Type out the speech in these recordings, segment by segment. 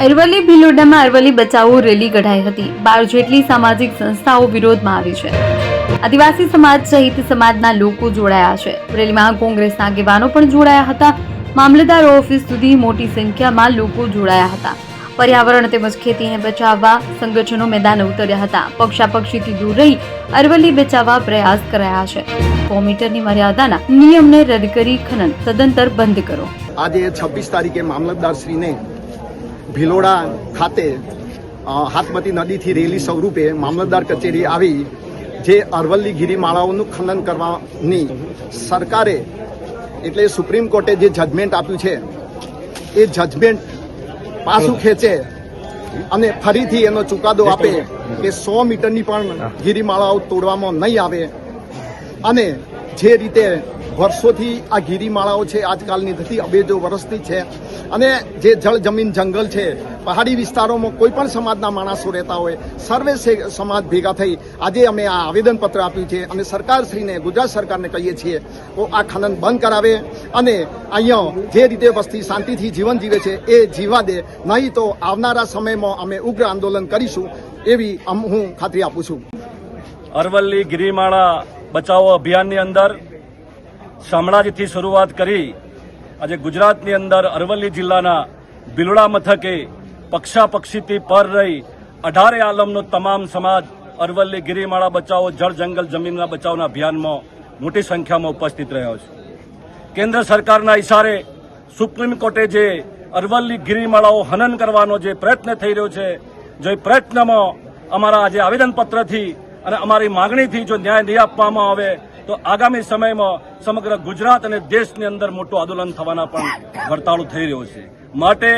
અરવલ્લી ભિલોડામાં અરવલ્લી બચાવો રેલી કઢાઈ હતી। 12 જેટલી સામાજિક સંસ્થાઓ વિરોધમાં આવી છે। આદિવાસી સમાજ સહિત સમાજના લોકો જોડાયા છે। રેલીમાં કોંગ્રેસના આગેવાનો પણ જોડાયા હતા। મામલતદાર ઓફિસ સુધી મોટી સંખ્યામાં લોકો જોડાયા હતા। પર્યાવરણ તેમજ ખેતીને બચાવવા સંગઠનો મેદાન ઉતર્યા હતા। પક્ષાપક્ષીથી દૂર રહી અરવલ્લી બચાવવા પ્રયાસ કરાયા છે। 100 મીટરની મર્યાદાના નિયમને રદ કરી ખનન સદંતર બંધ કરો। આજે 26 તારીખે મામલતદારશ્રીને ભિલોડા ખાતે હાથમતી નદીથી રેલી સ્વરૂપે મામલતદાર કચેરી આવી જે અરવલ્લી ગિરિમાળાઓનું ખનન કરવાની સરકારે એટલે સુપ્રીમ કોર્ટે જે જજમેન્ટ આપ્યું છે એ જજમેન્ટ પાછું ખેંચે અને ફરીથી એનો ચુકાદો આપે કે 100 મીટરની પણ ગિરિમાળાઓ તોડવામાં નહીં આવે। અને જે રીતે વર્ષોથી આ ગિરિમાળાઓ છે આજકાલની નથી, અબેજો વર્ષથી છે અને જે જળ જમીન જંગલ છે પહાડી વિસ્તારોમાં કોઈ પણ સમાજના માણસો રહેતા હોય સર્વે સમાજ ભેગા થઈ આજે અમે આ આવેદનપત્ર આપ્યું છે અને સરકારશ્રીને ગુજરાત સરકારને કહીએ છીએ તો આ ખનન બંધ કરાવે અને અહીંયા જે રીતે વસ્તી શાંતિથી જીવન જીવે છે એ જીવા દે, નહીં તો આવનારા સમયમાં અમે ઉગ્ર આંદોલન કરીશું એવી હું ખાતરી આપું છું। અરવલ્લી ગિરિમાળા બચાવો અભિયાનની અંદર શામળાજીથી શરૂઆત કરી આજે ગુજરાતની અંદર અરવલ્લી જિલ્લાના ભિલોડા મથકે પક્ષાપક્ષીથી પર રહી 18 આલમનો તમામ સમાજ અરવલ્લી ગિરિમાળા બચાવો જળ જંગલ જમીનના બચાવના અભિયાનમાં મોટી સંખ્યામાં ઉપસ્થિત રહ્યો છે। કેન્દ્ર સરકારના ઇશારે સુપ્રીમ કોર્ટે જે અરવલ્લી ગિરિમાળાઓ હનન કરવાનો જે પ્રયત્ન થઈ રહ્યો છે, જે પ્રયત્નમાં અમારા આજે આવેદનપત્રથી અને અમારી માગણીથી જો ન્યાય નહીં આપવામાં આવે તો આગામી સમયમાં સમગ્ર ગુજરાત અને દેશની અંદર મોટું આંદોલન થવાના પણ વર્તાળો થઈ રહ્યો છે। માટે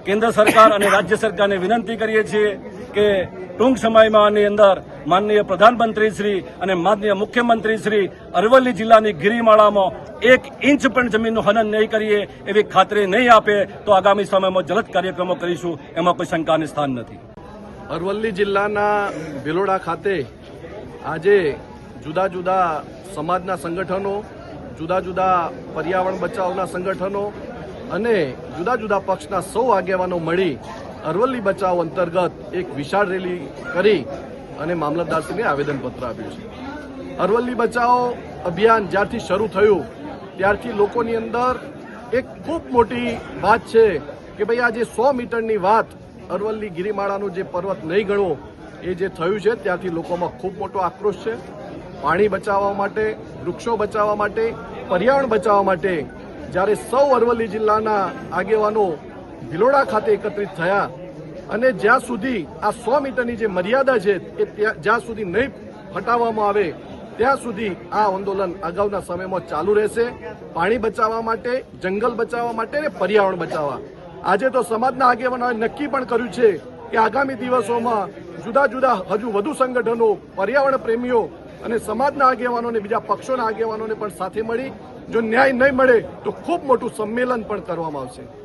કેન્દ્ર સરકાર અને રાજ્ય સરકારને વિનંતી કરીએ છીએ કે ટૂંક સમયમાં આની અંદર માનનીય પ્રધાનમંત્રી શ્રી અને માનનીય મુખ્યમંત્રી શ્રી અરવલ્લી જિલ્લાની ગિરિમાળામાં 1 ઇંચ પણ જમીનનું હનન નહીં કરીએ એવી ખાતરી નહીં આપે તો આગામી સમયમાં જલદ કાર્યક્રમો કરીશું, એમાં કોઈ શંકાને સ્થાન નથી। અરવલ્લી જિલ્લાના ભિલોડા ખાતે આજે જુદા જુદા સમાજના સંગઠનો, જુદા જુદા પર્યાવરણ બચાવના સંગઠનો અને જુદા જુદા પક્ષના સૌ આગેવાનો મળી અરવલ્લી બચાવ અંતર્ગત એક વિશાળ રેલી કરી અને મામલતદારશ્રીને આવેદનપત્ર આપ્યું છે। અરવલ્લી બચાવો અભિયાન જ્યારથી શરૂ થયું ત્યારથી લોકોની અંદર એક ખૂબ મોટી વાત છે કે ભાઈ આ જે 100 મીટરની વાત અરવલ્લી ગિરિમાળાનું જે પર્વત નહીં ગણવો એ જે થયું છે ત્યારથી લોકોમાં ખૂબ મોટો આક્રોશ છે। પાણી બચાવવા માટે, વૃક્ષો બચાવવા માટે, પર્યાવરણ બચાવવા માટે જ્યારે સૌ અરવલ્લી જિલ્લાના આગેવાનો ભિલોડા ખાતે એકત્રિત થયા અને જ્યાં સુધી આ 100 મીટરની જે મર્યાદા છે એ જ્યાં સુધી નહીં હટાવવામાં આવે ત્યાં સુધી આ આંદોલન અગાઉના સમયમાં ચાલુ રહેશે। પાણી બચાવવા માટે, જંગલ બચાવવા માટે અને પર્યાવરણ બચાવવા આજે તો સમાજના આગેવાનોએ નક્કી પણ કર્યું છે કે આગામી દિવસોમાં જુદા જુદા હજુ વધુ સંગઠનો, પર્યાવરણ પ્રેમીઓ અને સમાજના આગેવાનોને, બીજા પક્ષોના આગેવાનોને પણ સાથે મળી જો ન્યાય નહીં મળે તો ખૂબ મોટું સંમેલન પણ કરવામાં આવશે।